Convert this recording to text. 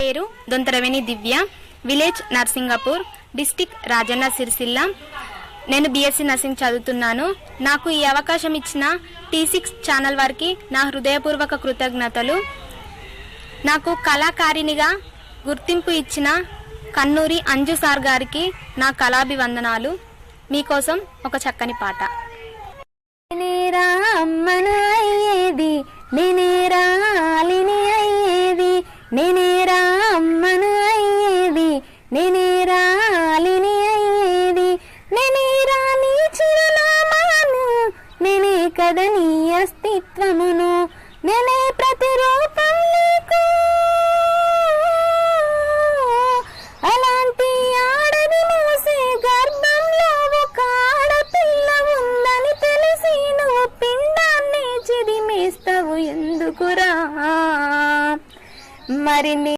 పేరు దొంతరవేణి దివ్య, village Narsingapur, district Rajanna Sircilla. నేను BSc nursing చదువుతున్నాను. నాకు ఈ అవకాశం ఇచ్చిన T6 ఛానల్ వారికి నా హృదయపూర్వక కృతజ్ఞతలు. నాకు కళాకారిణిగా గుర్తింపు ఇచ్చిన కన్నూరి అంజు సార్ గారికి నా కళాభివందనాలు. మీకోసం ఒక చక్కని పాట. నేనేరా అమ్మను అయ్యేది, నేనేరా అలిని అయ్యేది, నేనేరా అమ్మను అయ్యేది, నేనేరా అలిని అయ్యేది, నేనేరా నీ చిరునామాను, నేనే కదా నీ అస్తిత్వమును, నేనే ప్రతిరూపం నీకు. అలాంటి ఆడది మోసే గర్భంలో ఒక ఆడపిల్ల ఉందని తెలిసి నువ్వు పిండాన్ని చిదిమేస్తావు ఎందుకురా? మరి